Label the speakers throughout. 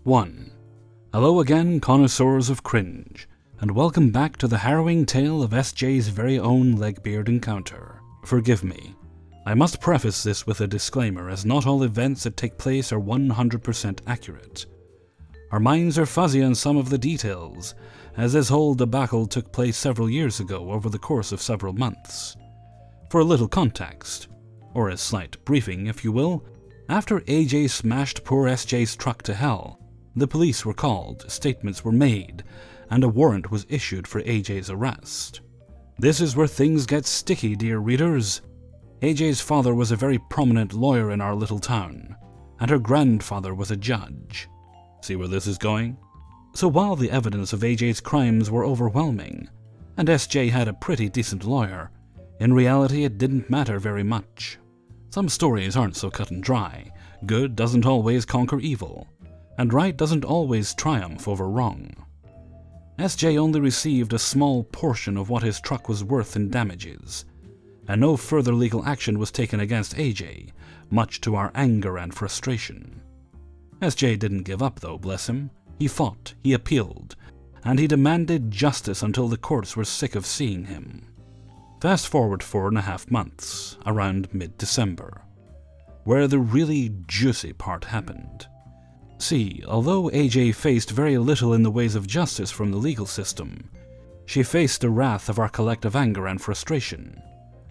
Speaker 1: 1. Hello again, connoisseurs of cringe, and welcome back to the harrowing tale of SJ's very own Legbeard encounter. Forgive me. I must preface this with a disclaimer, as not all events that take place are 100% accurate. Our minds are fuzzy on some of the details, as this whole debacle took place several years ago over the course of several months. For a little context, or a slight briefing if you will, after AJ smashed poor SJ's truck to hell, the police were called, statements were made, and a warrant was issued for AJ's arrest. This is where things get sticky, dear readers. AJ's father was a very prominent lawyer in our little town, and her grandfather was a judge. See where this is going? So while the evidence of AJ's crimes were overwhelming, and SJ had a pretty decent lawyer, in reality it didn't matter very much. Some stories aren't so cut and dry. Good doesn't always conquer evil, and right doesn't always triumph over wrong. SJ only received a small portion of what his truck was worth in damages, and no further legal action was taken against AJ, much to our anger and frustration. SJ didn't give up though, bless him. He fought, he appealed, and he demanded justice until the courts were sick of seeing him. Fast forward 4.5 months, around mid-December, where the really juicy part happened. See, although AJ faced very little in the ways of justice from the legal system, she faced the wrath of our collective anger and frustration.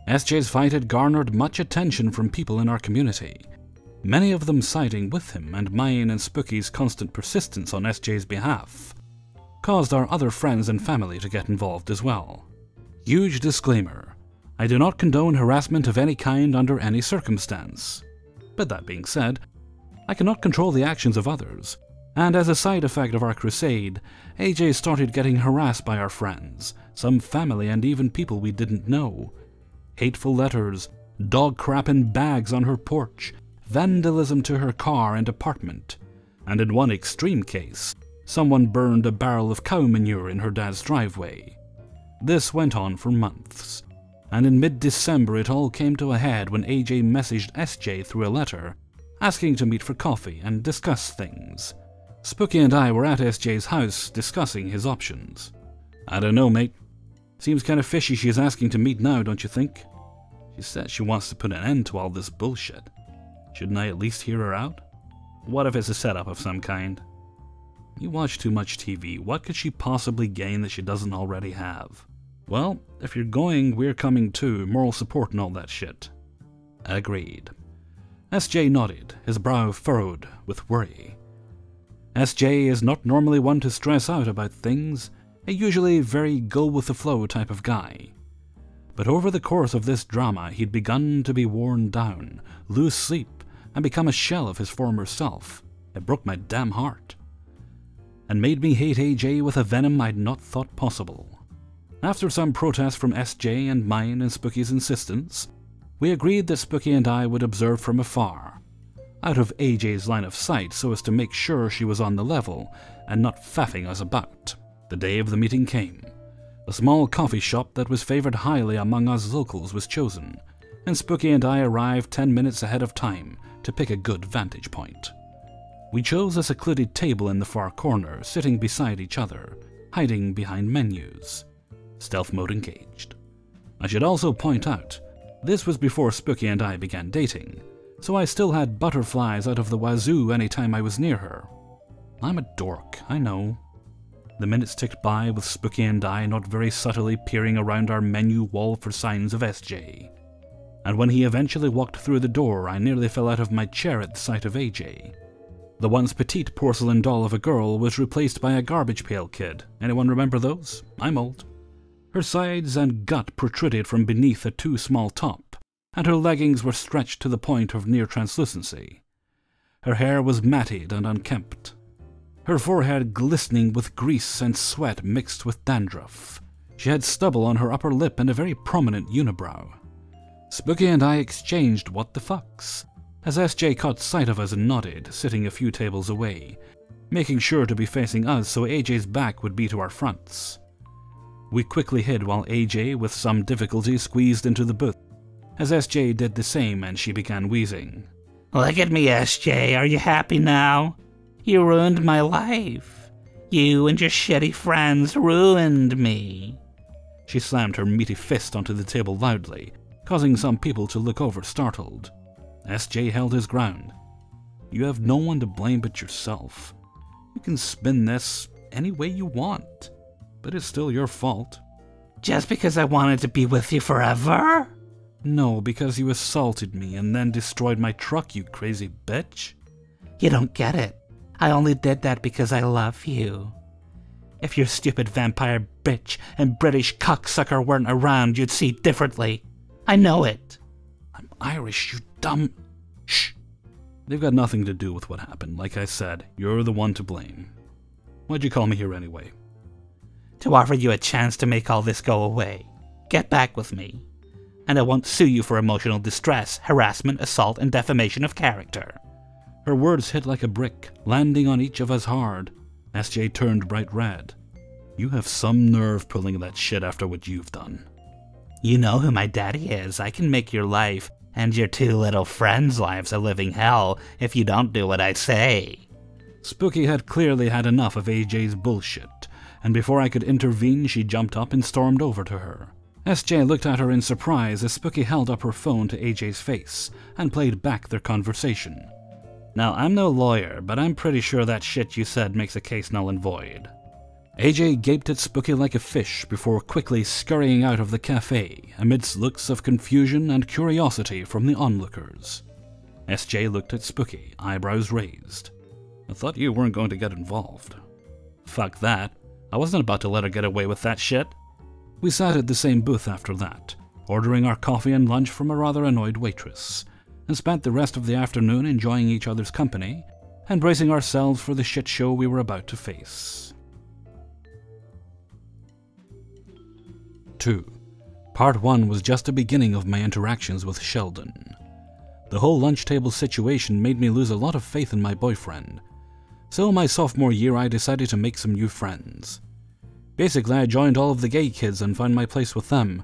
Speaker 1: SJ's fight had garnered much attention from people in our community, many of them siding with him, and mine and Spooky's constant persistence on SJ's behalf caused our other friends and family to get involved as well. Huge disclaimer, I do not condone harassment of any kind under any circumstance. But that being said, I cannot control the actions of others, and as a side effect of our crusade, AJ started getting harassed by our friends, some family and even people we didn't know. Hateful letters, dog crap in bags on her porch, vandalism to her car and apartment, and in one extreme case, someone burned a barrel of cow manure in her dad's driveway. This went on for months, and in mid-December it all came to a head when AJ messaged SJ through a letter, asking to meet for coffee and discuss things. Spooky and I were at SJ's house discussing his options. I don't know, mate. Seems kinda fishy she's asking to meet now, don't you think? She says she wants to put an end to all this bullshit. Shouldn't I at least hear her out? What if it's a setup of some kind? You watch too much TV, what could she possibly gain that she doesn't already have? Well, if you're going, we're coming too, moral support and all that shit. Agreed. SJ nodded, his brow furrowed with worry. SJ is not normally one to stress out about things, a usually very go-with-the-flow type of guy. But over the course of this drama, he'd begun to be worn down, lose sleep, and become a shell of his former self. It broke my damn heart, and made me hate AJ with a venom I'd not thought possible. After some protest from SJ and mine and Spooky's insistence, we agreed that Spooky and I would observe from afar, out of AJ's line of sight so as to make sure she was on the level and not faffing us about. The day of the meeting came. A small coffee shop that was favored highly among us locals was chosen, and Spooky and I arrived 10 minutes ahead of time to pick a good vantage point. We chose a secluded table in the far corner, sitting beside each other, hiding behind menus. Stealth mode engaged. I should also point out, this was before Spooky and I began dating, so I still had butterflies out of the wazoo anytime I was near her. I'm a dork, I know. The minutes ticked by with Spooky and I not very subtly peering around our menu wall for signs of SJ. And when he eventually walked through the door, I nearly fell out of my chair at the sight of AJ. The once petite porcelain doll of a girl was replaced by a garbage pail kid. Anyone remember those? I'm old. Her sides and gut protruded from beneath a too small top, and her leggings were stretched to the point of near translucency. Her hair was matted and unkempt, her forehead glistening with grease and sweat mixed with dandruff. She had stubble on her upper lip and a very prominent unibrow. Spooky and I exchanged what the fucks, as SJ caught sight of us and nodded, sitting a few tables away, making sure to be facing us so AJ's back would be to our fronts. We quickly hid while AJ, with some difficulty, squeezed into the booth, as SJ did the same and she began wheezing.
Speaker 2: Look at me, SJ, are you happy now? You ruined my life. You and your shitty friends ruined me.
Speaker 1: She slammed her meaty fist onto the table loudly, causing some people to look over startled. SJ held his ground. You have no one to blame but yourself. You can spin this any way you want, but it's still your fault.
Speaker 2: Just because I wanted to be with you forever?
Speaker 1: No, because you assaulted me and then destroyed my truck, you crazy bitch.
Speaker 2: You don't get it. I only did that because I love you. If your stupid vampire bitch and British cocksucker weren't around, you'd see differently. I know it.
Speaker 1: I'm Irish, you dumb... Shh. They've got nothing to do with what happened. Like I said, you're the one to blame. Why'd you call me here anyway?
Speaker 2: To offer you a chance to make all this go away. Get back with me. And I won't sue you for emotional distress, harassment, assault, and defamation of character.
Speaker 1: Her words hit like a brick, landing on each of us hard. SJ turned bright red. You have some nerve pulling that shit after what you've done.
Speaker 2: You know who my daddy is. I can make your life and your two little friends' lives a living hell if you don't do what I say.
Speaker 1: Spooky had clearly had enough of AJ's bullshit, and before I could intervene, she jumped up and stormed over to her. SJ looked at her in surprise as Spooky held up her phone to AJ's face and played back their conversation. Now, I'm no lawyer, but I'm pretty sure that shit you said makes a case null and void. AJ gaped at Spooky like a fish before quickly scurrying out of the cafe amidst looks of confusion and curiosity from the onlookers. SJ looked at Spooky, eyebrows raised. I thought you weren't going to get involved. Fuck that. I wasn't about to let her get away with that shit. We sat at the same booth after that, ordering our coffee and lunch from a rather annoyed waitress, and spent the rest of the afternoon enjoying each other's company and bracing ourselves for the shit show we were about to face. 2. Part 1 was just the beginning of my interactions with Sheldon. The whole lunch table situation made me lose a lot of faith in my boyfriend, so my sophomore year I decided to make some new friends. Basically, I joined all of the gay kids and found my place with them.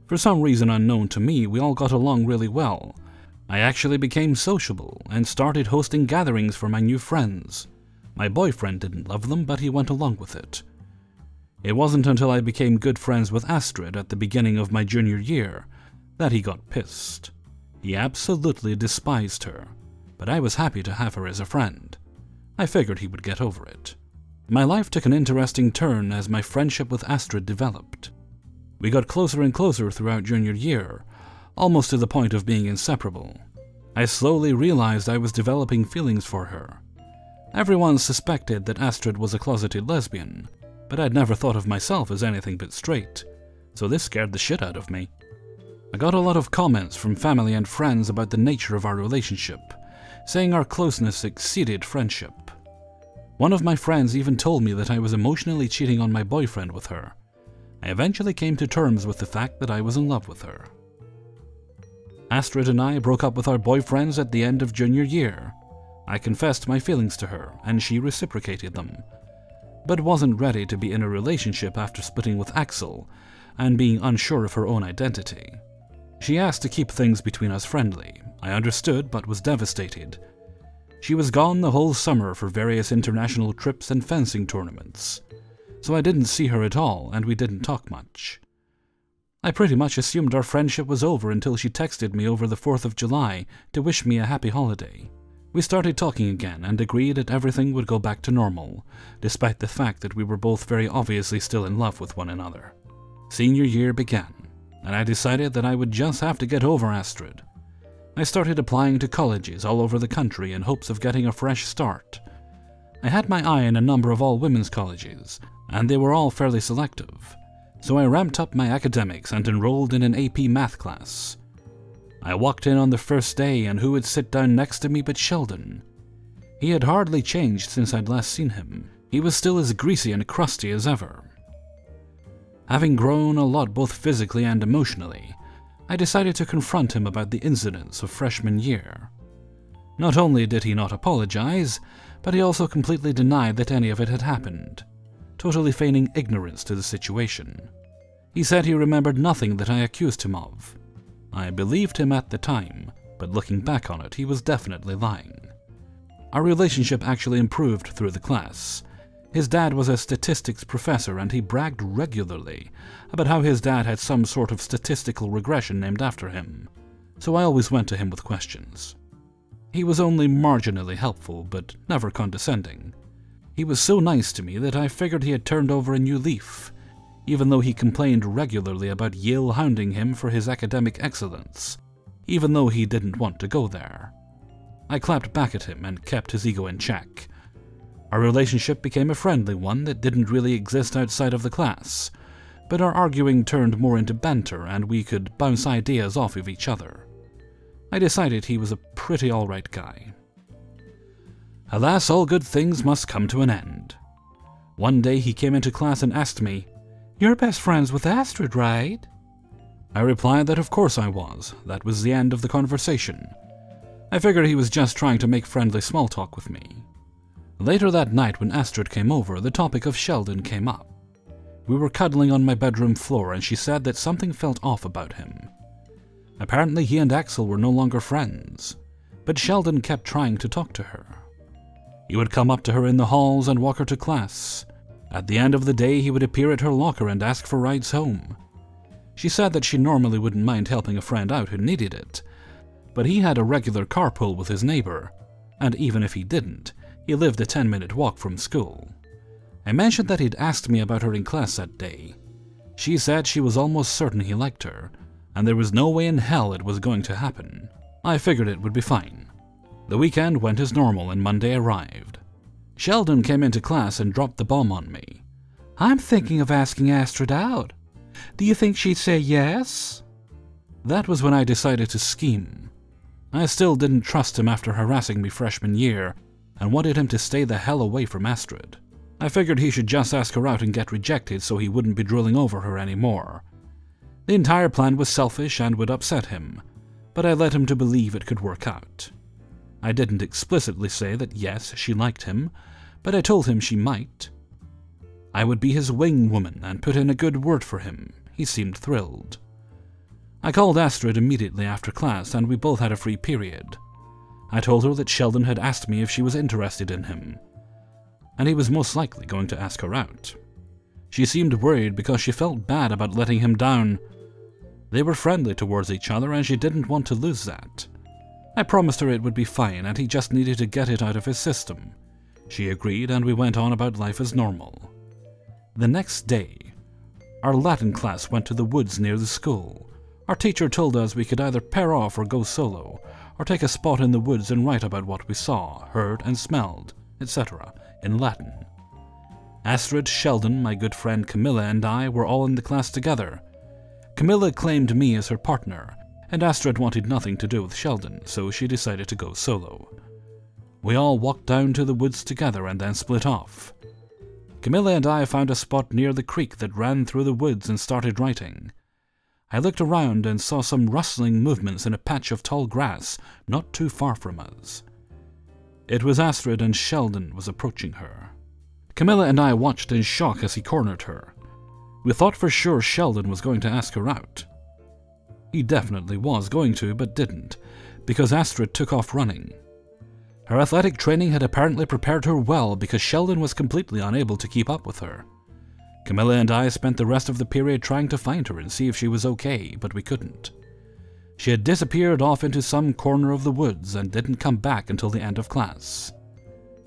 Speaker 1: For some reason unknown to me, we all got along really well. I actually became sociable and started hosting gatherings for my new friends. My boyfriend didn't love them, but he went along with it. It wasn't until I became good friends with Astrid at the beginning of my junior year that he got pissed. He absolutely despised her, but I was happy to have her as a friend. I figured he would get over it. My life took an interesting turn as my friendship with Astrid developed. We got closer and closer throughout junior year, almost to the point of being inseparable. I slowly realized I was developing feelings for her. Everyone suspected that Astrid was a closeted lesbian, but I'd never thought of myself as anything but straight, so this scared the shit out of me. I got a lot of comments from family and friends about the nature of our relationship, saying our closeness exceeded friendship. One of my friends even told me that I was emotionally cheating on my boyfriend with her. I eventually came to terms with the fact that I was in love with her. Astrid and I broke up with our boyfriends at the end of junior year. I confessed my feelings to her, and she reciprocated them, but wasn't ready to be in a relationship after splitting with Axel and being unsure of her own identity. She asked to keep things between us friendly. I understood, but was devastated. She was gone the whole summer for various international trips and fencing tournaments, so I didn't see her at all and we didn't talk much. I pretty much assumed our friendship was over until she texted me over the 4th of July to wish me a happy holiday. We started talking again and agreed that everything would go back to normal, despite the fact that we were both very obviously still in love with one another. Senior year began, and I decided that I would just have to get over Astrid. I started applying to colleges all over the country in hopes of getting a fresh start. I had my eye on a number of all-women's colleges, and they were all fairly selective, so I ramped up my academics and enrolled in an AP math class. I walked in on the first day, and who would sit down next to me but Sheldon? He had hardly changed since I'd last seen him. He was still as greasy and crusty as ever. Having grown a lot both physically and emotionally, I decided to confront him about the incidents of freshman year. Not only did he not apologize, but he also completely denied that any of it had happened, totally feigning ignorance to the situation. He said he remembered nothing that I accused him of. I believed him at the time, but looking back on it, he was definitely lying. Our relationship actually improved through the class. His dad was a statistics professor, and he bragged regularly about how his dad had some sort of statistical regression named after him, so I always went to him with questions. He was only marginally helpful, but never condescending. He was so nice to me that I figured he had turned over a new leaf, even though he complained regularly about Yale hounding him for his academic excellence, even though he didn't want to go there. I clapped back at him and kept his ego in check. Our relationship became a friendly one that didn't really exist outside of the class, but our arguing turned more into banter and we could bounce ideas off of each other. I decided he was a pretty alright guy. Alas, all good things must come to an end. One day he came into class and asked me, "You're best friends with Astrid, right?" I replied that of course I was. That was the end of the conversation. I figured he was just trying to make friendly small talk with me. Later that night when Astrid came over, the topic of Sheldon came up. We were cuddling on my bedroom floor and she said that something felt off about him. Apparently he and Axel were no longer friends, but Sheldon kept trying to talk to her. He would come up to her in the halls and walk her to class. At the end of the day he would appear at her locker and ask for rides home. She said that she normally wouldn't mind helping a friend out who needed it, but he had a regular carpool with his neighbor, and even if he didn't, he lived a 10-minute walk from school. I mentioned that he'd asked me about her in class that day. She said she was almost certain he liked her, and there was no way in hell it was going to happen. I figured it would be fine. The weekend went as normal and Monday arrived. Sheldon came into class and dropped the bomb on me.
Speaker 2: "I'm thinking of asking Astrid out. Do you think she'd say yes?"
Speaker 1: That was when I decided to scheme. I still didn't trust him after harassing me freshman year, and wanted him to stay the hell away from Astrid. I figured he should just ask her out and get rejected so he wouldn't be drooling over her anymore. The entire plan was selfish and would upset him, but I led him to believe it could work out. I didn't explicitly say that yes, she liked him, but I told him she might. I would be his wing woman and put in a good word for him. He seemed thrilled. I called Astrid immediately after class and we both had a free period. I told her that Sheldon had asked me if she was interested in him, and he was most likely going to ask her out. She seemed worried because she felt bad about letting him down. They were friendly towards each other and she didn't want to lose that. I promised her it would be fine and he just needed to get it out of his system. She agreed and we went on about life as normal. The next day, our Latin class went to the woods near the school. Our teacher told us we could either pair off or go solo, or take a spot in the woods and write about what we saw, heard, and smelled, etc. in Latin. Astrid, Sheldon, my good friend Camilla, and I were all in the class together. Camilla claimed me as her partner, and Astrid wanted nothing to do with Sheldon, so she decided to go solo. We all walked down to the woods together and then split off. Camilla and I found a spot near the creek that ran through the woods and started writing. I looked around and saw some rustling movements in a patch of tall grass not too far from us. It was Astrid and Sheldon was approaching her. Camilla and I watched in shock as he cornered her. We thought for sure Sheldon was going to ask her out. He definitely was going to, but didn't, because Astrid took off running. Her athletic training had apparently prepared her well because Sheldon was completely unable to keep up with her. Camilla and I spent the rest of the period trying to find her and see if she was okay, but we couldn't. She had disappeared off into some corner of the woods and didn't come back until the end of class.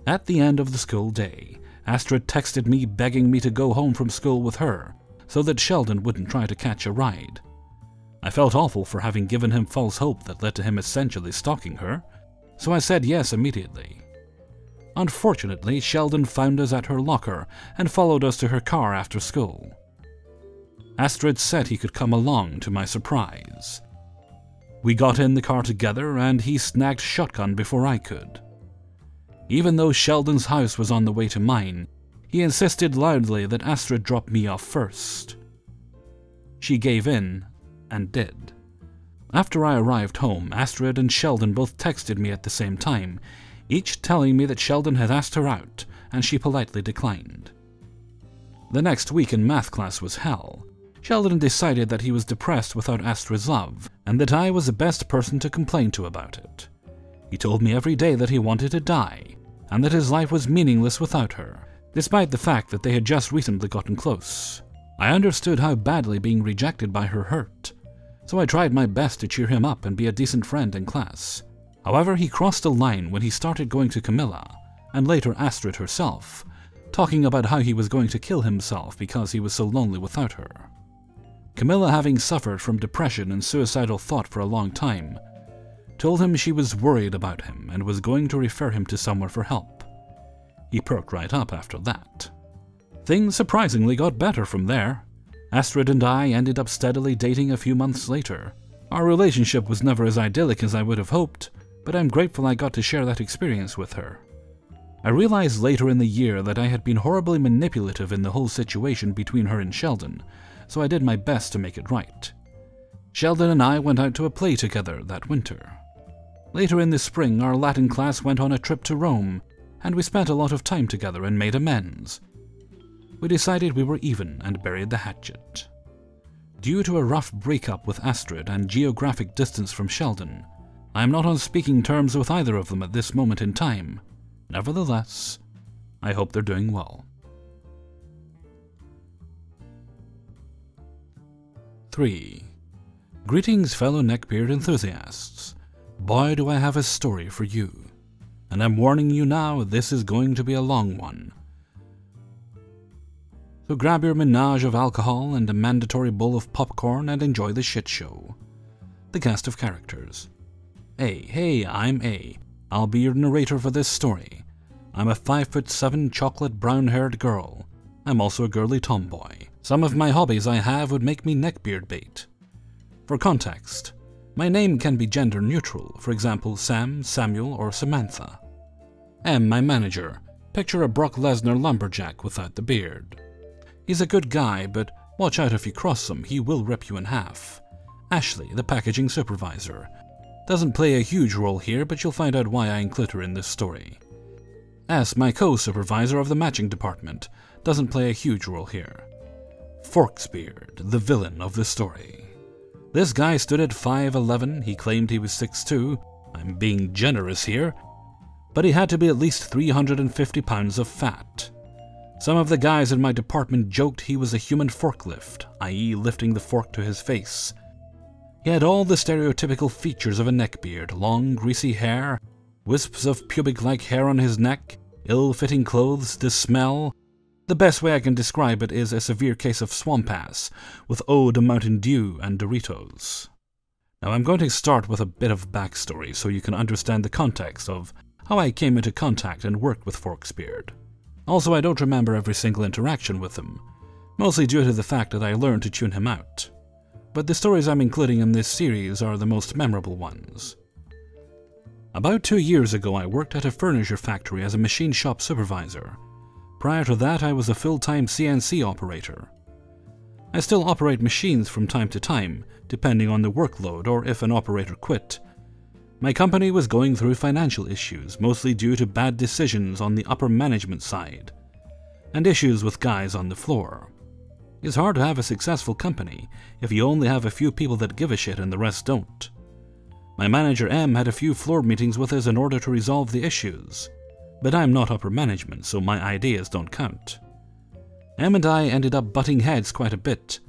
Speaker 1: At the end of the school day, Astrid texted me begging me to go home from school with her, so that Sheldon wouldn't try to catch a ride. I felt awful for having given him false hope that led to him essentially stalking her, so I said yes immediately. Unfortunately, Sheldon found us at her locker and followed us to her car after school. Astrid said he could come along, to my surprise. We got in the car together and he snagged shotgun before I could. Even though Sheldon's house was on the way to mine, he insisted loudly that Astrid drop me off first. She gave in and did. After I arrived home, Astrid and Sheldon both texted me at the same time, each telling me that Sheldon had asked her out, and she politely declined. The next week in math class was hell. Sheldon decided that he was depressed without Astrid's love, and that I was the best person to complain to about it. He told me every day that he wanted to die, and that his life was meaningless without her, despite the fact that they had just recently gotten close. I understood how badly being rejected by her hurt, so I tried my best to cheer him up and be a decent friend in class. However, he crossed a line when he started going to Camilla, and later Astrid herself, talking about how he was going to kill himself because he was so lonely without her. Camilla, having suffered from depression and suicidal thought for a long time, told him she was worried about him and was going to refer him to somewhere for help. He perked right up after that. Things surprisingly got better from there. Astrid and I ended up steadily dating a few months later. Our relationship was never as idyllic as I would have hoped, but I'm grateful I got to share that experience with her. I realized later in the year that I had been horribly manipulative in the whole situation between her and Sheldon, so I did my best to make it right. Sheldon and I went out to a play together that winter. Later in the spring, our Latin class went on a trip to Rome, and we spent a lot of time together and made amends. We decided we were even and buried the hatchet. Due to a rough breakup with Astrid and geographic distance from Sheldon, I am not on speaking terms with either of them at this moment in time. Nevertheless, I hope they're doing well. 3. Greetings, fellow Neckbeard enthusiasts. Boy, do I have a story for you. And I'm warning you now, this is going to be a long one. So grab your menage of alcohol and a mandatory bowl of popcorn and enjoy the shit show. The cast of characters. A. Hey, I'm A. I'll be your narrator for this story. I'm a 5'7" chocolate brown-haired girl. I'm also a girly tomboy. Some of my hobbies I have would make me neckbeard bait. For context, my name can be gender neutral, for example Sam, Samuel, or Samantha. M, my manager. Picture a Brock Lesnar lumberjack without the beard. He's a good guy, but watch out if you cross him, he will rip you in half. Ashley, the packaging supervisor. Doesn't play a huge role here, but you'll find out why I include her in this story. S, my co-supervisor of the matching department. Doesn't play a huge role here. Forksbeard, the villain of the story. This guy stood at 5'11", he claimed he was 6'2", I'm being generous here, but he had to be at least 350 pounds of fat. Some of the guys in my department joked he was a human forklift, i.e. lifting the fork to his face. He had all the stereotypical features of a neckbeard, long greasy hair, wisps of pubic-like hair on his neck, ill-fitting clothes, the smell. The best way I can describe it is a severe case of swamp ass, with Ode to Mountain Dew and Doritos. Now I'm going to start with a bit of backstory so you can understand the context of how I came into contact and worked with Forksbeard. Also, I don't remember every single interaction with him, mostly due to the fact that I learned to tune him out. But the stories I'm including in this series are the most memorable ones. About 2 years ago, I worked at a furniture factory as a machine shop supervisor. Prior to that, I was a full-time CNC operator. I still operate machines from time to time, depending on the workload or if an operator quit. My company was going through financial issues, mostly due to bad decisions on the upper management side, and issues with guys on the floor. It's hard to have a successful company if you only have a few people that give a shit and the rest don't. My manager M had a few floor meetings with us in order to resolve the issues. But I'm not upper management, so my ideas don't count. M and I ended up butting heads quite a bit.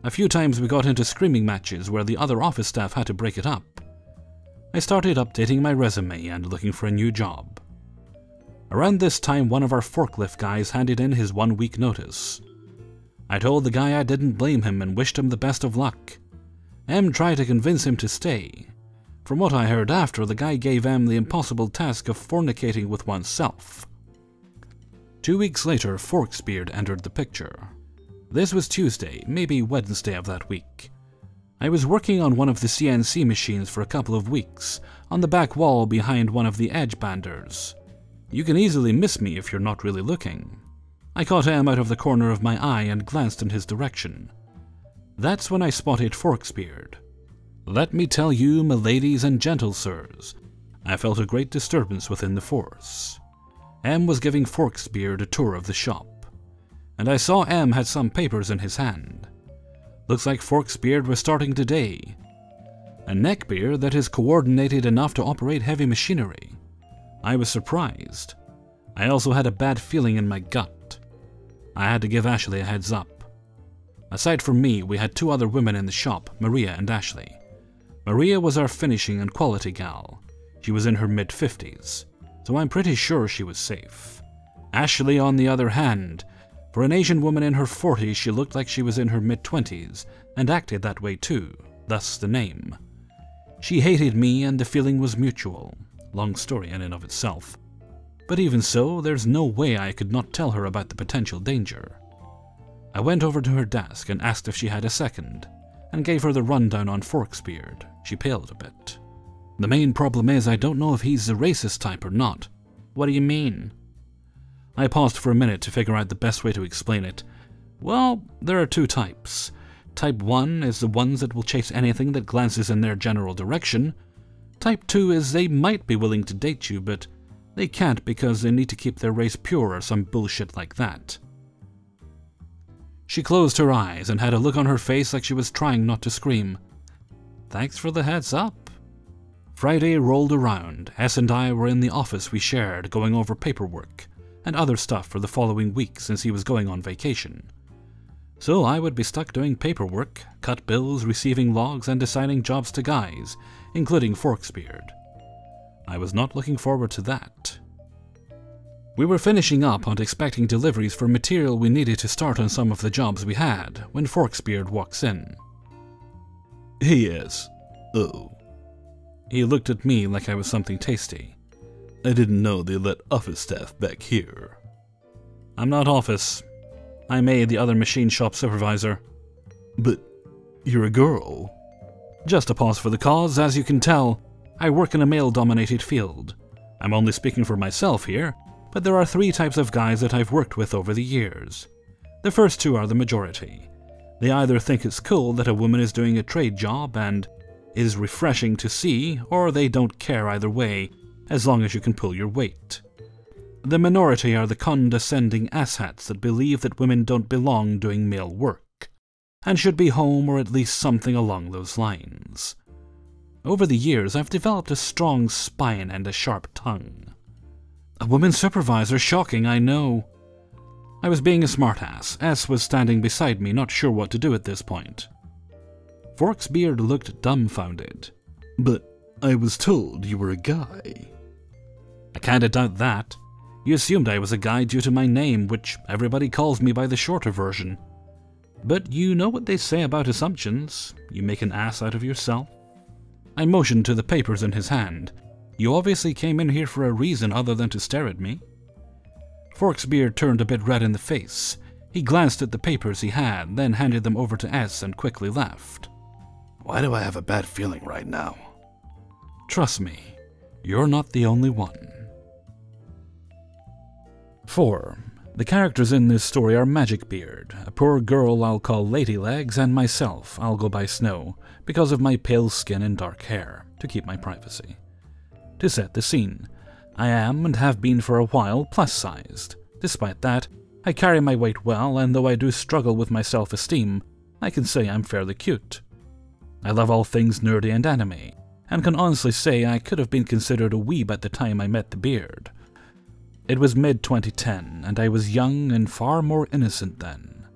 Speaker 1: A few times we got into screaming matches where the other office staff had to break it up. I started updating my resume and looking for a new job. Around this time, one of our forklift guys handed in his 1-week notice. I told the guy I didn't blame him and wished him the best of luck. M tried to convince him to stay. From what I heard after, the guy gave M the impossible task of fornicating with oneself. 2 weeks later, Forksbeard entered the picture. This was Tuesday, maybe Wednesday of that week. I was working on one of the CNC machines for a couple of weeks, on the back wall behind one of the edge banders. You can easily miss me if you're not really looking. I caught M out of the corner of my eye and glanced in his direction. That's when I spotted Forksbeard. Let me tell you, my ladies and gentle sirs, I felt a great disturbance within the force. M was giving Forksbeard a tour of the shop, and I saw M had some papers in his hand. Looks like Forksbeard was starting today. A neckbeard that is coordinated enough to operate heavy machinery. I was surprised. I also had a bad feeling in my gut. I had to give Ashley a heads up. Aside from me, we had 2 other women in the shop, Maria and Ashley. Maria was our finishing and quality gal. She was in her mid-50s, so I'm pretty sure she was safe. Ashley, on the other hand, for an Asian woman in her 40s, she looked like she was in her mid-20s, and acted that way too, thus the name. She hated me and the feeling was mutual. Long story in and of itself. But even so, there's no way I could not tell her about the potential danger. I went over to her desk and asked if she had a second, and gave her the rundown on Forksbeard. She paled a bit. The main problem is I don't know if he's the racist type or not. What do you mean? I paused for a minute to figure out the best way to explain it. Well, there are 2 types. Type 1 is the ones that will chase anything that glances in their general direction. Type 2 is they might be willing to date you, but they can't because they need to keep their race pure or some bullshit like that. She closed her eyes and had a look on her face like she was trying not to scream. Thanks for the heads up. Friday rolled around. S and I were in the office we shared, going over paperwork and other stuff for the following week since he was going on vacation. So I would be stuck doing paperwork, cut bills, receiving logs, and assigning jobs to guys, including Forksbeard. I was not looking forward to that. We were finishing up on expecting deliveries for material we needed to start on some of the jobs we had when Forksbeard walks in.
Speaker 3: Hey, yes. Oh.
Speaker 1: He looked at me like I was something tasty.
Speaker 3: I didn't know they let office staff back here.
Speaker 1: I'm not office. I'm the other machine shop supervisor.
Speaker 3: But you're a girl.
Speaker 1: Just a pause for the cause. As you can tell, I work in a male-dominated field. I'm only speaking for myself here, but there are 3 types of guys that I've worked with over the years. The first 2 are the majority. They either think it's cool that a woman is doing a trade job and is refreshing to see, or they don't care either way, as long as you can pull your weight. The minority are the condescending asshats that believe that women don't belong doing male work, and should be home or at least something along those lines. Over the years, I've developed a strong spine and a sharp tongue. A woman supervisor, shocking, I know. I was being a smartass. S was standing beside me, not sure what to do at this point. Forksbeard looked dumbfounded.
Speaker 3: But I was told you were a guy.
Speaker 1: I kinda doubt that. You assumed I was a guy due to my name, which everybody calls me by the shorter version. But you know what they say about assumptions. You make an ass out of yourself. I motioned to the papers in his hand. You obviously came in here for a reason other than to stare at me. Forksbeard turned a bit red in the face. He glanced at the papers he had, then handed them over to S and quickly left.
Speaker 3: Why do I have a bad feeling right now?
Speaker 1: Trust me, you're not the only one. 4. The characters in this story are Magicbeard, a poor girl I'll call Ladylegs, and myself, I'll go by Snow, because of my pale skin and dark hair, to keep my privacy. To set the scene, I am, and have been for a while, plus-sized. Despite that, I carry my weight well, and though I do struggle with my self-esteem, I can say I'm fairly cute. I love all things nerdy and anime, and can honestly say I could have been considered a weeb at the time I met the beard. It was mid-2010, and I was young and far more innocent then.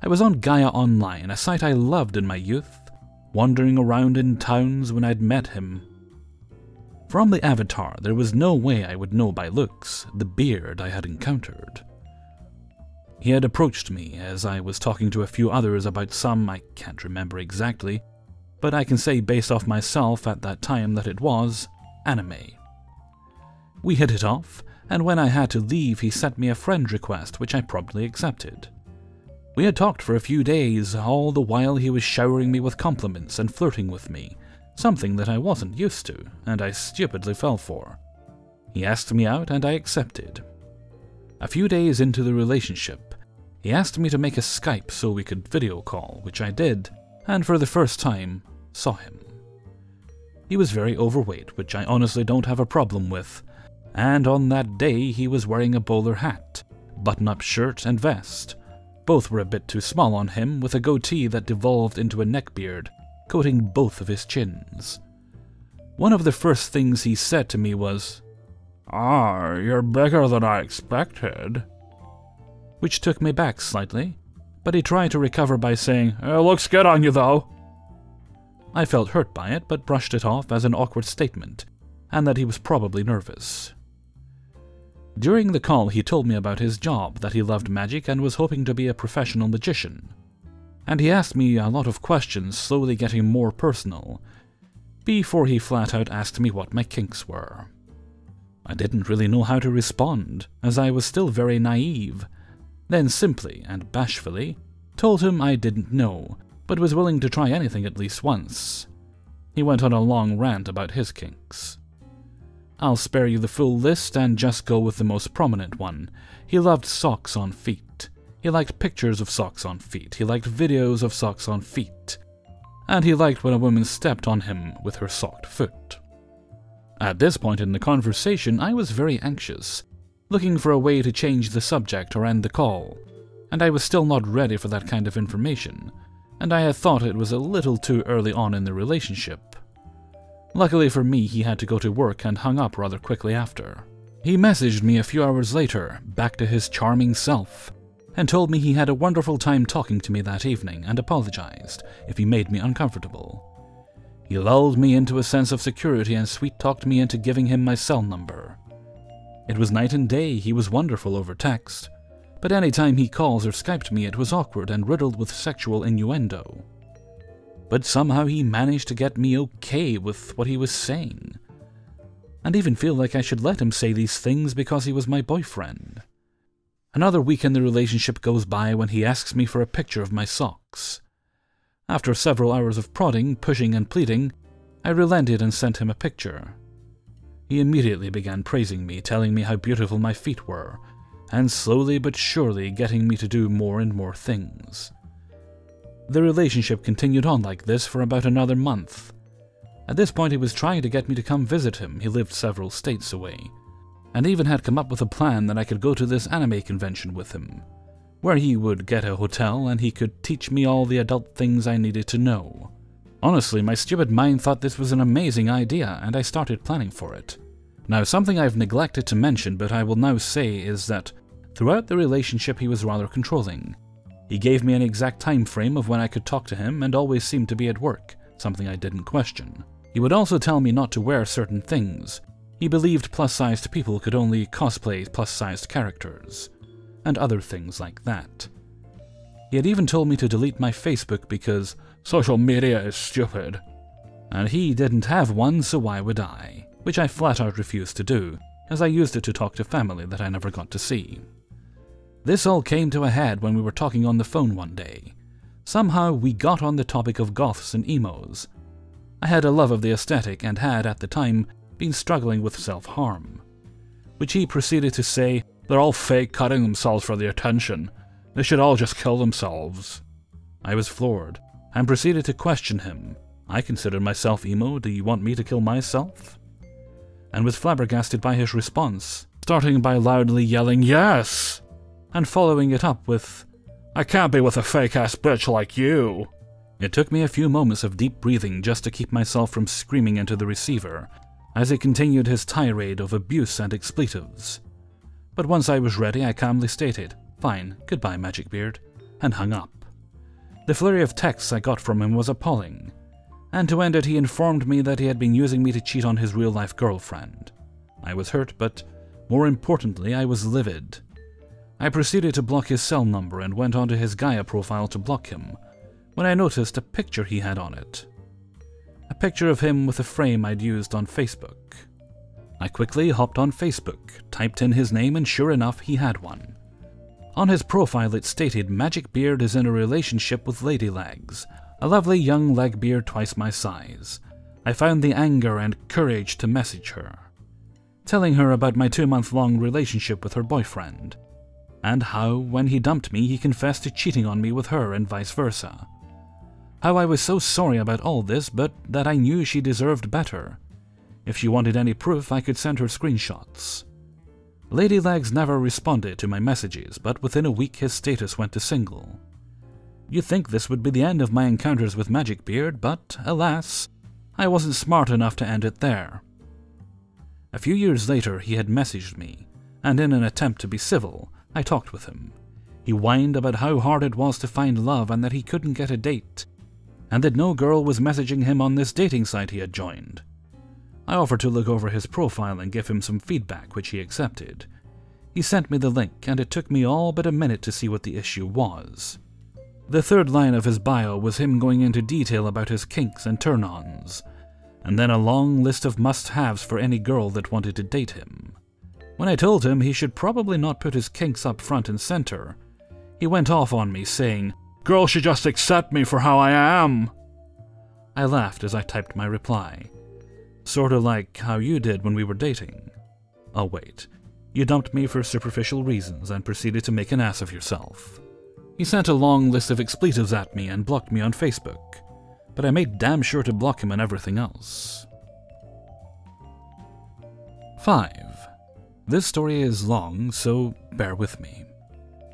Speaker 1: I was on Gaia Online, a site I loved in my youth, wandering around in towns when I'd met him. From the avatar, there was no way I would know by looks the beard I had encountered. He had approached me as I was talking to a few others about some, I can't remember exactly, but I can say based off myself at that time that it was anime. We hit it off, and when I had to leave he sent me a friend request which I promptly accepted. We had talked for a few days, all the while he was showering me with compliments and flirting with me, something that I wasn't used to, and I stupidly fell for. He asked me out and I accepted. A few days into the relationship, he asked me to make a Skype so we could video call, which I did, and for the first time, saw him. He was very overweight, which I honestly don't have a problem with, and on that day he was wearing a bowler hat, button-up shirt and vest. Both were a bit too small on him, with a goatee that devolved into a neckbeard, coating both of his chins. One of the first things he said to me was, "Ah, you're bigger than I expected." Which took me back slightly, but he tried to recover by saying, "It looks good on you, though." I felt hurt by it, but brushed it off as an awkward statement, and that he was probably nervous. During the call, he told me about his job, that he loved magic and was hoping to be a professional magician. And he asked me a lot of questions, slowly getting more personal, before he flat out asked me what my kinks were. I didn't really know how to respond, as I was still very naive, then simply and bashfully told him I didn't know, but was willing to try anything at least once. He went on a long rant about his kinks. I'll spare you the full list and just go with the most prominent one. He loved socks on feet. He liked pictures of socks on feet. He liked videos of socks on feet. And he liked when a woman stepped on him with her socked foot. At this point in the conversation, I was very anxious, looking for a way to change the subject or end the call, and I was still not ready for that kind of information, and I had thought it was a little too early on in the relationship. Luckily for me, he had to go to work and hung up rather quickly after. He messaged me a few hours later, back to his charming self, and told me he had a wonderful time talking to me that evening and apologized if he made me uncomfortable. He lulled me into a sense of security and sweet-talked me into giving him my cell number. It was night and day. He was wonderful over text, but any time he calls or Skyped me, it was awkward and riddled with sexual innuendo. But somehow he managed to get me okay with what he was saying, and even feel like I should let him say these things because he was my boyfriend. Another week in the relationship goes by when he asks me for a picture of my socks. After several hours of prodding, pushing, and pleading, I relented and sent him a picture. He immediately began praising me, telling me how beautiful my feet were, and slowly but surely getting me to do more and more things. The relationship continued on like this for about another month. At this point, he was trying to get me to come visit him. He lived several states away, and even had come up with a plan that I could go to this anime convention with him, where he would get a hotel and he could teach me all the adult things I needed to know. Honestly, my stupid mind thought this was an amazing idea, and I started planning for it. Now, something I've neglected to mention, but I will now say, is that throughout the relationship he was rather controlling. He gave me an exact time frame of when I could talk to him and always seemed to be at work, something I didn't question. He would also tell me not to wear certain things. He believed plus-sized people could only cosplay plus-sized characters, and other things like that. He had even told me to delete my Facebook because social media is stupid, and he didn't have one, so why would I? Which I flat out refused to do, as I used it to talk to family that I never got to see. This all came to a head when we were talking on the phone one day. Somehow we got on the topic of goths and emos. I had a love of the aesthetic and had, at the time, been struggling with self-harm, which he proceeded to say, "They're all fake, cutting themselves for the attention. They should all just kill themselves." I was floored, and proceeded to question him. "I consider myself emo, do you want me to kill myself?" And was flabbergasted by his response, starting by loudly yelling, "Yes!" and following it up with, "I can't be with a fake-ass bitch like you." It took me a few moments of deep breathing just to keep myself from screaming into the receiver, as he continued his tirade of abuse and expletives. But once I was ready, I calmly stated, "Fine, goodbye, Magicbeard," and hung up. The flurry of texts I got from him was appalling, and to end it, he informed me that he had been using me to cheat on his real-life girlfriend. I was hurt, but more importantly, I was livid. I proceeded to block his cell number and went onto his Gaia profile to block him, when I noticed a picture he had on it. A picture of him with a frame I'd used on Facebook. I quickly hopped on Facebook, typed in his name, and sure enough, he had one. On his profile it stated, "Magicbeard is in a relationship with Ladylegs, a lovely young legbeard twice my size. I found the anger and courage to message her," telling her about my 2-month-long relationship with her boyfriend, and how, when he dumped me, he confessed to cheating on me with her and vice versa. How I was so sorry about all this, but that I knew she deserved better. If she wanted any proof, I could send her screenshots. Ladylegs never responded to my messages, but within a week his status went to single. You'd think this would be the end of my encounters with Magicbeard, but alas, I wasn't smart enough to end it there. A few years later he had messaged me, and in an attempt to be civil, I talked with him. He whined about how hard it was to find love and that he couldn't get a date, and that no girl was messaging him on this dating site he had joined. I offered to look over his profile and give him some feedback, which he accepted. He sent me the link, and it took me all but a minute to see what the issue was. The third line of his bio was him going into detail about his kinks and turn-ons, and then a long list of must-haves for any girl that wanted to date him. When I told him he should probably not put his kinks up front and center, he went off on me saying, "Girls should just accept me for how I am." I laughed as I typed my reply. Sorta like how you did when we were dating. Oh wait, you dumped me for superficial reasons and proceeded to make an ass of yourself. He sent a long list of expletives at me and blocked me on Facebook, but I made damn sure to block him on everything else. 5. This story is long, so bear with me.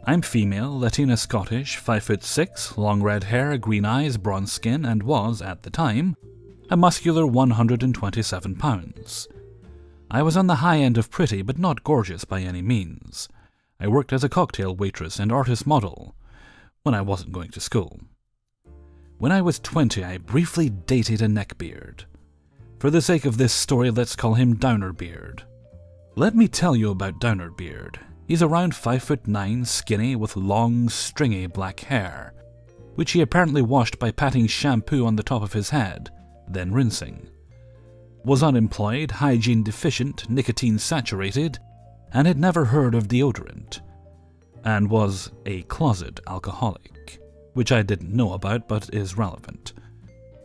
Speaker 1: I'm female, Latina Scottish, 5'6", long red hair, green eyes, bronze skin, and was, at the time, a muscular 127 pounds. I was on the high end of pretty, but not gorgeous by any means. I worked as a cocktail waitress and artist model when I wasn't going to school. When I was 20, I briefly dated a neckbeard. For the sake of this story, let's call him Downerbeard. Let me tell you about Downerbeard. He's around 5'9", skinny, with long, stringy black hair, which he apparently washed by patting shampoo on the top of his head, then rinsing. Was unemployed, hygiene deficient, nicotine saturated, and had never heard of deodorant, and was a closet alcoholic, which I didn't know about but is relevant.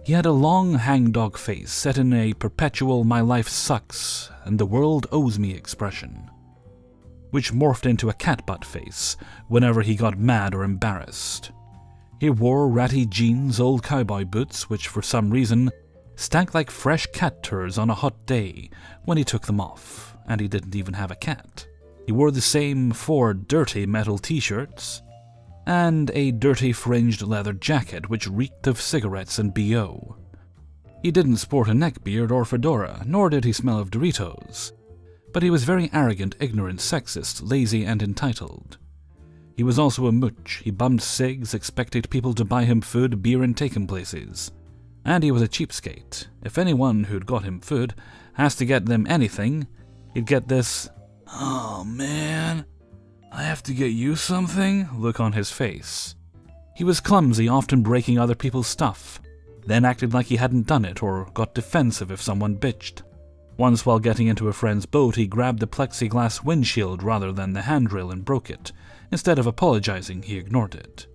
Speaker 1: He had a long hangdog face set in a perpetual "my life sucks and the world owes me" expression, which morphed into a catbutt face whenever he got mad or embarrassed. He wore ratty jeans, old cowboy boots, which for some reason stank like fresh cat turds on a hot day when he took them off, and he didn't even have a cat. He wore the same 4 dirty metal t-shirts, and a dirty fringed leather jacket which reeked of cigarettes and BO. He didn't sport a neckbeard or fedora, nor did he smell of Doritos, but he was very arrogant, ignorant, sexist, lazy, and entitled. He was also a mooch. He bummed cigs, expected people to buy him food, beer, and take him places. And he was a cheapskate. If anyone who'd got him food has to get them anything, he'd get this, "Oh man, I have to get you something?" look on his face. He was clumsy, often breaking other people's stuff, then acted like he hadn't done it or got defensive if someone bitched. Once while getting into a friend's boat, he grabbed the plexiglass windshield rather than the handrail and broke it. Instead of apologizing, he ignored it.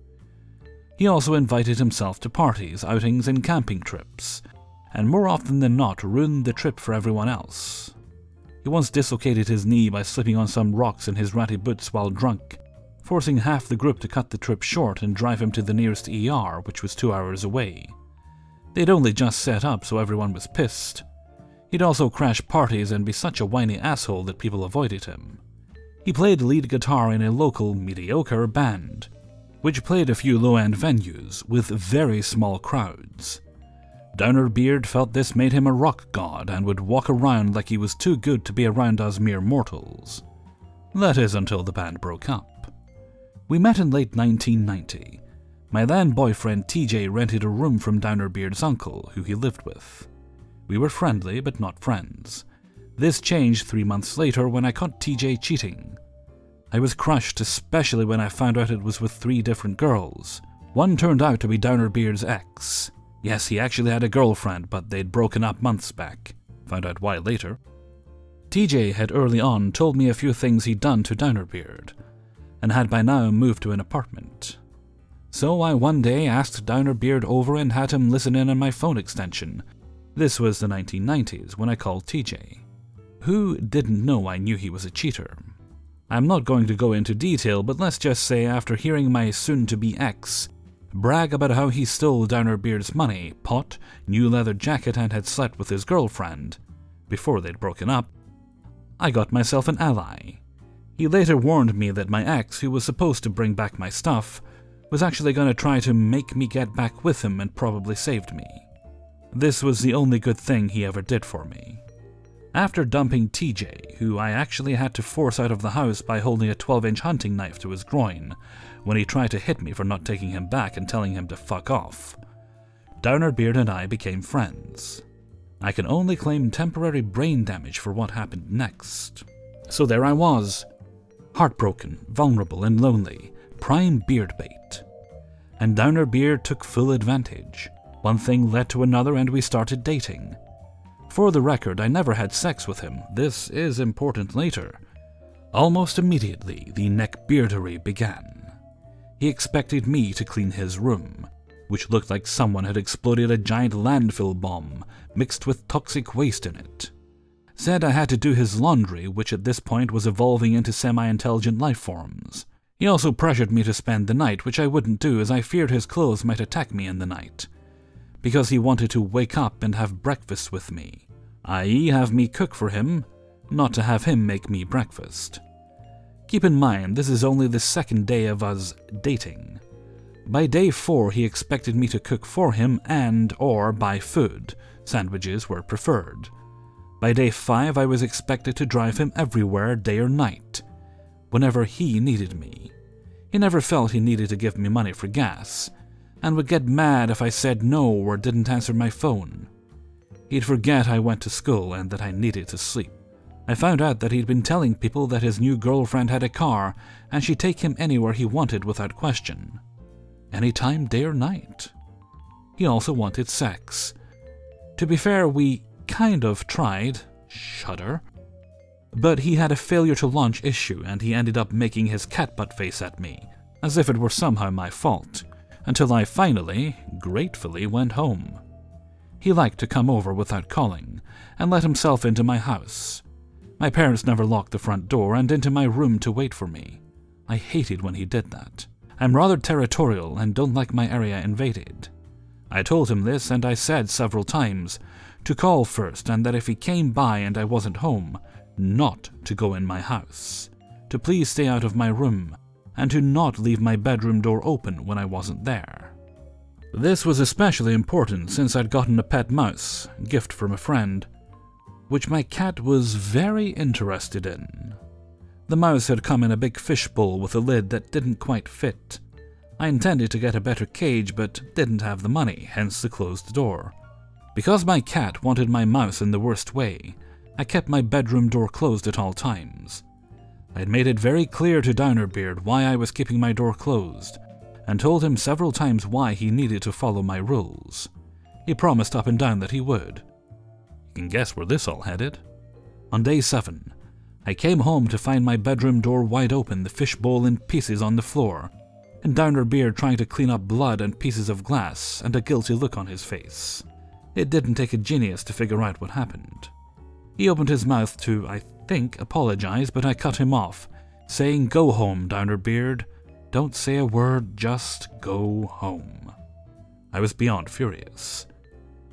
Speaker 1: He also invited himself to parties, outings, and camping trips, and more often than not ruined the trip for everyone else. He once dislocated his knee by slipping on some rocks in his ratty boots while drunk, forcing half the group to cut the trip short and drive him to the nearest ER, which was 2 hours away. They'd only just set up, so everyone was pissed. He'd also crash parties and be such a whiny asshole that people avoided him. He played lead guitar in a local, mediocre band, which played a few low-end venues with very small crowds. Downerbeard felt this made him a rock god and would walk around like he was too good to be around us mere mortals. That is until the band broke up. We met in late 1990. My then boyfriend TJ rented a room from Downerbeard's uncle, who he lived with. We were friendly, but not friends. This changed 3 months later when I caught TJ cheating. I was crushed, especially when I found out it was with 3 different girls. One turned out to be Downerbeard's ex. Yes, he actually had a girlfriend, but they'd broken up months back. Found out why later. TJ had early on told me a few things he'd done to Downerbeard, and had by now moved to an apartment. So I one day asked Downerbeard over and had him listen in on my phone extension. This was the 1990s when I called TJ, who didn't know I knew he was a cheater. I'm not going to go into detail, but let's just say after hearing my soon-to-be ex brag about how he stole Downerbeard's money, pot, new leather jacket, and had slept with his girlfriend before they'd broken up, I got myself an ally. He later warned me that my ex, who was supposed to bring back my stuff, was actually going to try to make me get back with him and probably saved me. This was the only good thing he ever did for me. After dumping TJ, who I actually had to force out of the house by holding a 12-inch hunting knife to his groin when he tried to hit me for not taking him back and telling him to fuck off, Downerbeard and I became friends. I can only claim temporary brain damage for what happened next. So there I was, heartbroken, vulnerable and lonely, prime beard bait. And Downerbeard took full advantage. One thing led to another and we started dating. For the record, I never had sex with him. This is important later. Almost immediately, the neckbeardery began. He expected me to clean his room, which looked like someone had exploded a giant landfill bomb mixed with toxic waste in it. Said I had to do his laundry, which at this point was evolving into semi-intelligent life forms. He also pressured me to spend the night, which I wouldn't do as I feared his clothes might attack me in the night, because he wanted to wake up and have breakfast with me, i.e. have me cook for him, not to have him make me breakfast. Keep in mind, this is only the second day of us dating. By day 4, he expected me to cook for him and/or buy food. Sandwiches were preferred. By day 5, I was expected to drive him everywhere, day or night, whenever he needed me. He never felt he needed to give me money for gas, and would get mad if I said no or didn't answer my phone. He'd forget I went to school and that I needed to sleep. I found out that he'd been telling people that his new girlfriend had a car and she'd take him anywhere he wanted without question. Anytime, day or night. He also wanted sex. To be fair, we kind of tried, shudder, but he had a failure to launch issue and he ended up making his cat butt face at me, as if it were somehow my fault, until I finally, gratefully went home. He liked to come over without calling, and let himself into my house. My parents never locked the front door and into my room to wait for me. I hated when he did that. I'm rather territorial and don't like my area invaded. I told him this and I said several times to call first and that if he came by and I wasn't home, not to go in my house, to please stay out of my room, and to not leave my bedroom door open when I wasn't there. This was especially important since I'd gotten a pet mouse, gift from a friend, which my cat was very interested in. The mouse had come in a big fishbowl with a lid that didn't quite fit. I intended to get a better cage but didn't have the money, hence the closed door. Because my cat wanted my mouse in the worst way, I kept my bedroom door closed at all times. I had made it very clear to Downerbeard why I was keeping my door closed, and told him several times why he needed to follow my rules. He promised up and down that he would. You can guess where this all headed. On day 7, I came home to find my bedroom door wide open, the fishbowl in pieces on the floor, and Downerbeard trying to clean up blood and pieces of glass and a guilty look on his face. It didn't take a genius to figure out what happened. He opened his mouth to, I think, apologize, but I cut him off, saying, "Go home, Downerbeard. Don't say a word, just go home." I was beyond furious.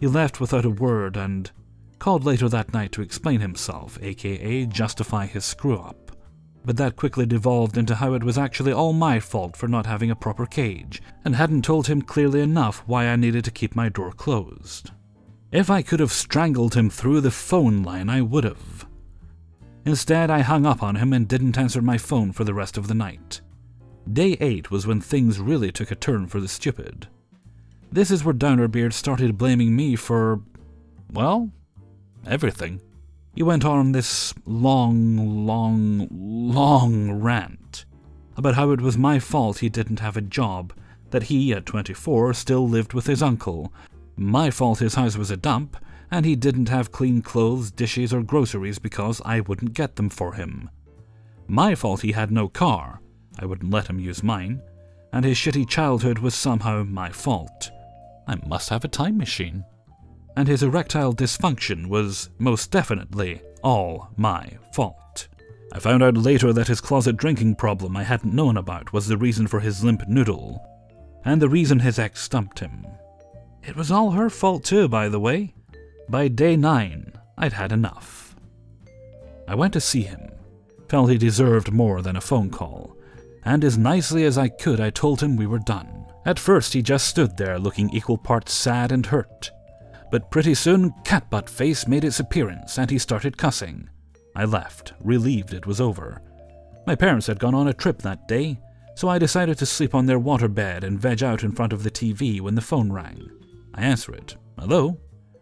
Speaker 1: He left without a word and called later that night to explain himself, aka justify his screw-up. But that quickly devolved into how it was actually all my fault for not having a proper cage, and hadn't told him clearly enough why I needed to keep my door closed. If I could have strangled him through the phone line, I would have. Instead, I hung up on him and didn't answer my phone for the rest of the night. Day 8 was when things really took a turn for the stupid. This is where Downerbeard started blaming me for, well, everything. He went on this long rant about how it was my fault he didn't have a job, that he, at 24, still lived with his uncle, my fault his house was a dump, and he didn't have clean clothes, dishes, or groceries because I wouldn't get them for him. My fault he had no car, I wouldn't let him use mine, and his shitty childhood was somehow my fault. I must have a time machine. And his erectile dysfunction was most definitely all my fault. I found out later that his closet drinking problem I hadn't known about was the reason for his limp noodle, and the reason his ex stumped him. It was all her fault too, by the way. By day 9, I'd had enough. I went to see him, felt he deserved more than a phone call, and as nicely as I could I told him we were done. At first he just stood there looking equal parts sad and hurt, But pretty soon, Catbutt-Face made its appearance and he started cussing. I left, relieved it was over. My parents had gone on a trip that day, so I decided to sleep on their waterbed and veg out in front of the TV when the phone rang. I answer it. Hello?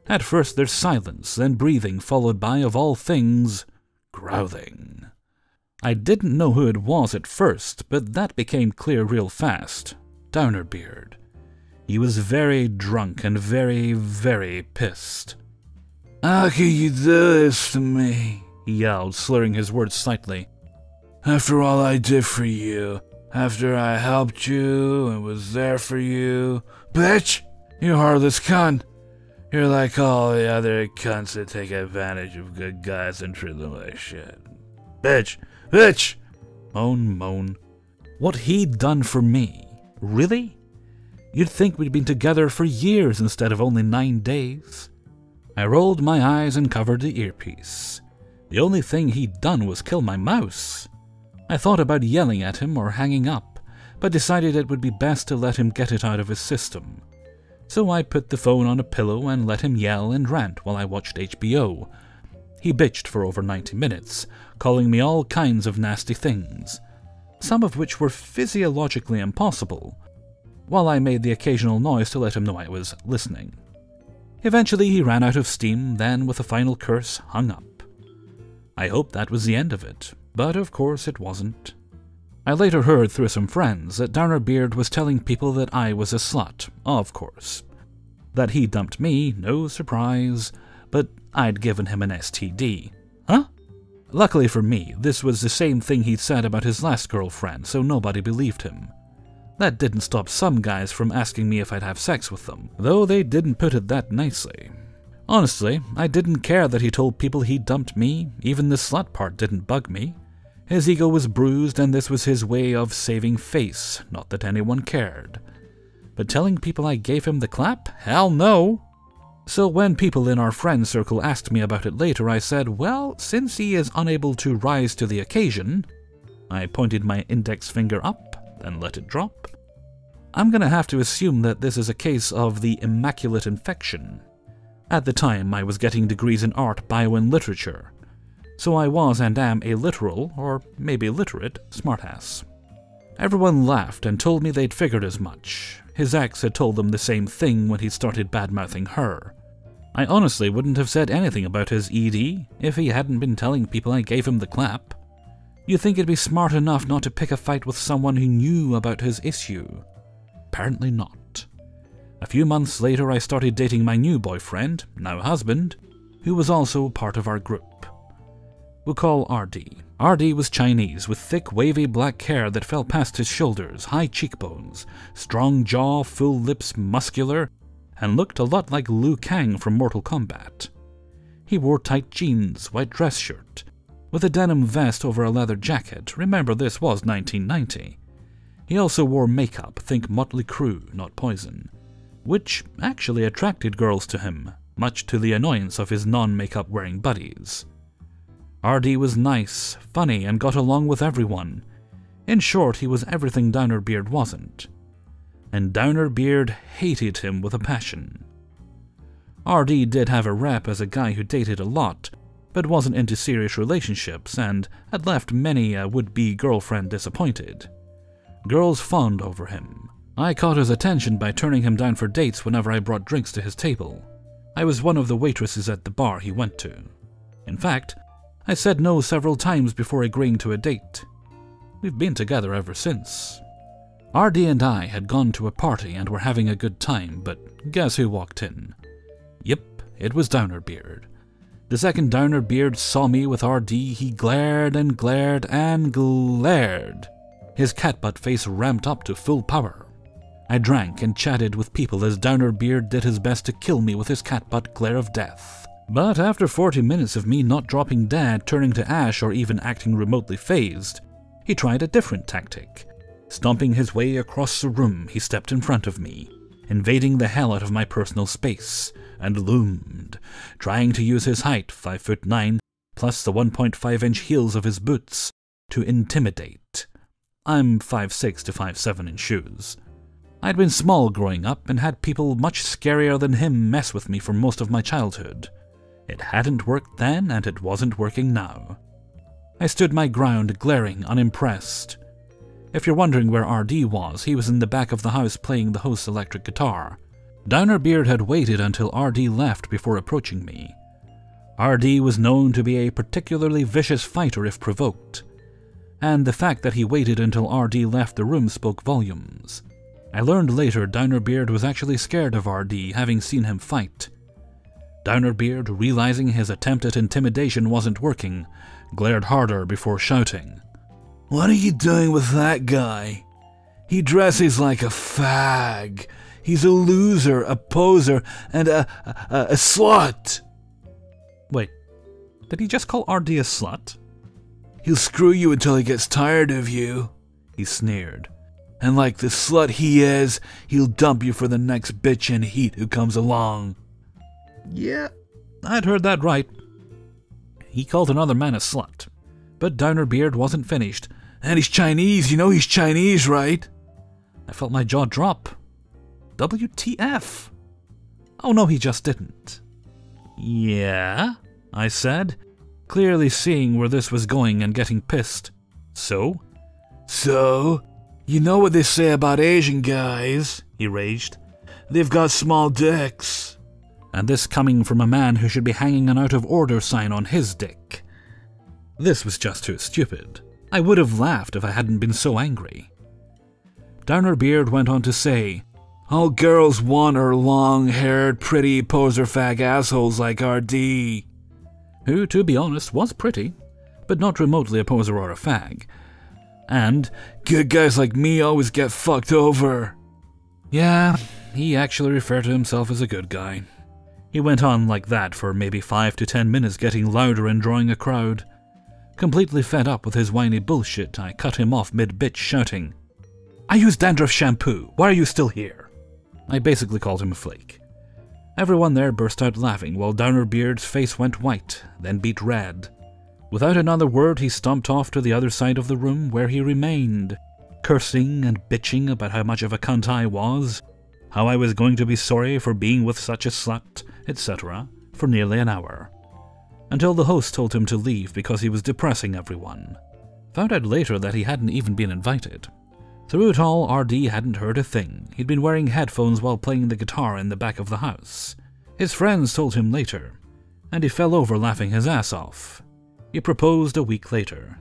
Speaker 1: At first there's silence, then breathing, followed by, of all things, growling. I didn't know who it was at first, but that became clear real fast. Downerbeard. He was very drunk and very, very pissed. "How can you do this to me?" he yelled, slurring his words slightly. "After all I did for you, after I helped you and was there for you. Bitch! You heartless cunt! You're like all the other cunts that take advantage of good guys and treat them like shit. Bitch! Bitch!" Moan, moan. What he'd done for me. Really? You'd think we'd been together for years instead of only 9 days. I rolled my eyes and covered the earpiece. The only thing he'd done was kill my mouse. I thought about yelling at him or hanging up, but decided it would be best to let him get it out of his system. So I put the phone on a pillow and let him yell and rant while I watched HBO. He bitched for over 90 minutes, calling me all kinds of nasty things, some of which were physiologically impossible, while I made the occasional noise to let him know I was listening. Eventually he ran out of steam, then with a final curse hung up. I hoped that was the end of it, but of course it wasn't. I later heard through some friends that Downerbeard was telling people that I was a slut, of course. That he dumped me, no surprise, but I'd given him an STD. Huh? Luckily for me, this was the same thing he'd said about his last girlfriend, so nobody believed him. That didn't stop some guys from asking me if I'd have sex with them, though they didn't put it that nicely. Honestly, I didn't care that he told people he dumped me, even the slut part didn't bug me. His ego was bruised and this was his way of saving face, not that anyone cared. But telling people I gave him the clap? Hell no! So when people in our friend circle asked me about it later, I said, well, since he is unable to rise to the occasion, I pointed my index finger up, then let it drop. I'm gonna have to assume that this is a case of the immaculate infection. At the time, I was getting degrees in art, bio, and literature, so I was and am a literal, or maybe literate, smartass. Everyone laughed and told me they'd figured as much. His ex had told them the same thing when he'd started bad-mouthing her. I honestly wouldn't have said anything about his ED if he hadn't been telling people I gave him the clap. You'd think he'd be smart enough not to pick a fight with someone who knew about his issue. Apparently not. A few months later I started dating my new boyfriend, now husband, who was also part of our group. We'll call RD. RD was Chinese, with thick wavy black hair that fell past his shoulders, high cheekbones, strong jaw, full lips, muscular, and looked a lot like Liu Kang from Mortal Kombat. He wore tight jeans, white dress shirt, with a denim vest over a leather jacket. Remember, this was 1990. He also wore makeup, think Motley Crue, not Poison, which actually attracted girls to him, much to the annoyance of his non-makeup wearing buddies. RD was nice, funny, and got along with everyone. In short, he was everything Downerbeard wasn't. And Downerbeard hated him with a passion. RD did have a rep as a guy who dated a lot, but wasn't into serious relationships and had left many a would-be girlfriend disappointed. Girls fawned over him. I caught his attention by turning him down for dates whenever I brought drinks to his table. I was one of the waitresses at the bar he went to. In fact, I said no several times before agreeing to a date. We've been together ever since. RD and I had gone to a party and were having a good time, but guess who walked in? Yep, it was Downerbeard. The second Downerbeard saw me with RD, he glared and glared and glared. His catbutt face ramped up to full power. I drank and chatted with people as Downerbeard did his best to kill me with his catbutt glare of death. But after 40 minutes of me not dropping dead, turning to ash, or even acting remotely phased, he tried a different tactic. Stomping his way across the room, he stepped in front of me, invading the hell out of my personal space, and loomed, trying to use his height, 5'9", plus the 1.5-inch heels of his boots, to intimidate. I'm 5'6" to 5'7" in shoes. I'd been small growing up and had people much scarier than him mess with me for most of my childhood. It hadn't worked then, and it wasn't working now. I stood my ground, glaring, unimpressed. If you're wondering where RD was, he was in the back of the house playing the host's electric guitar. Downerbeard had waited until RD left before approaching me. RD was known to be a particularly vicious fighter if provoked, and the fact that he waited until RD left the room spoke volumes. I learned later Downerbeard was actually scared of RD, having seen him fight. Downerbeard, realizing his attempt at intimidation wasn't working, glared harder before shouting,
Speaker 3: "What are you doing with that guy? He dresses like a fag. He's a loser, a poser, and a slut."
Speaker 1: Wait, did he just call RD a slut?
Speaker 3: "He'll screw you until he gets tired of you," he sneered. "And like the slut he is, he'll dump you for the next bitch in heat who comes along."
Speaker 1: Yeah, I'd heard that right. He called another man a slut, but Downerbeard wasn't finished.
Speaker 3: "And he's Chinese, you know he's Chinese, right?"
Speaker 1: I felt my jaw drop. WTF? Oh no, he just didn't. "Yeah?" I said, clearly seeing where this was going and getting pissed. So,
Speaker 3: you know what they say about Asian guys," he raged. "They've got small dicks."
Speaker 1: And this coming from a man who should be hanging an out of order sign on his dick. This was just too stupid. I would have laughed if I hadn't been so angry. Downerbeard went on to say,
Speaker 3: "All girls want are long-haired, pretty poser fag assholes like RD."
Speaker 1: Who, to be honest, was pretty, but not remotely a poser or a fag. And,
Speaker 3: "Good guys like me always get fucked over."
Speaker 1: Yeah, he actually referred to himself as a good guy. He went on like that for maybe 5 to 10 minutes, getting louder and drawing a crowd. Completely fed up with his whiny bullshit, I cut him off mid-bitch, shouting, "I use dandruff shampoo, why are you still here?" I basically called him a flake. Everyone there burst out laughing, while Downerbeard's face went white, then beat red. Without another word, he stomped off to the other side of the room, where he remained, cursing and bitching about how much of a cunt I was, how I was going to be sorry for being with such a slut, etc., for nearly an hour, until the host told him to leave because he was depressing everyone. Found out later that he hadn't even been invited. Through it all, RD hadn't heard a thing. He'd been wearing headphones while playing the guitar in the back of the house. His friends told him later, and he fell over laughing his ass off. He proposed a week later.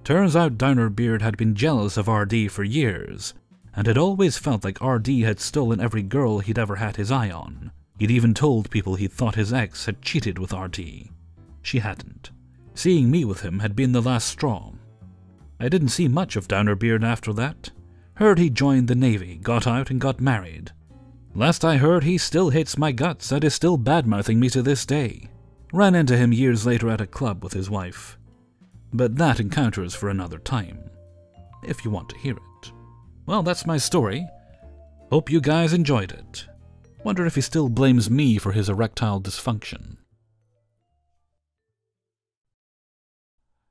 Speaker 1: Turns out Downerbeard had been jealous of RD for years, and had always felt like RD had stolen every girl he'd ever had his eye on. He'd even told people he thought his ex had cheated with RD. She hadn't. Seeing me with him had been the last straw. I didn't see much of Downerbeard after that. Heard he joined the Navy, got out and got married. Last I heard, he still hates my guts and is still bad-mouthing me to this day. Ran into him years later at a club with his wife. But that encounter's for another time, if you want to hear it. Well, that's my story. Hope you guys enjoyed it. Wonder if he still blames me for his erectile dysfunction.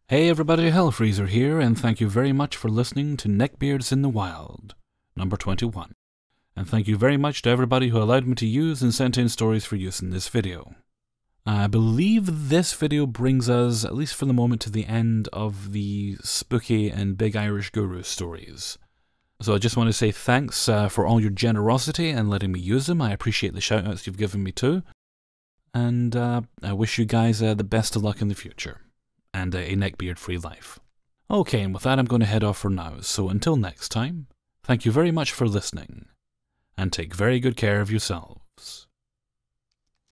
Speaker 1: Hey everybody, Hellfreezer here, and thank you very much for listening to Neckbeards in the Wild, number 21. And thank you very much to everybody who allowed me to use and sent in stories for use in this video. I believe this video brings us, at least for the moment, to the end of the Spooky and Big Irish Guru stories. So I just want to say thanks for all your generosity and letting me use them. I appreciate the shoutouts you've given me too. And I wish you guys the best of luck in the future. And a neckbeard-free life. Okay, and with that I'm going to head off for now. So until next time, thank you very much for listening. And take very good care of yourselves.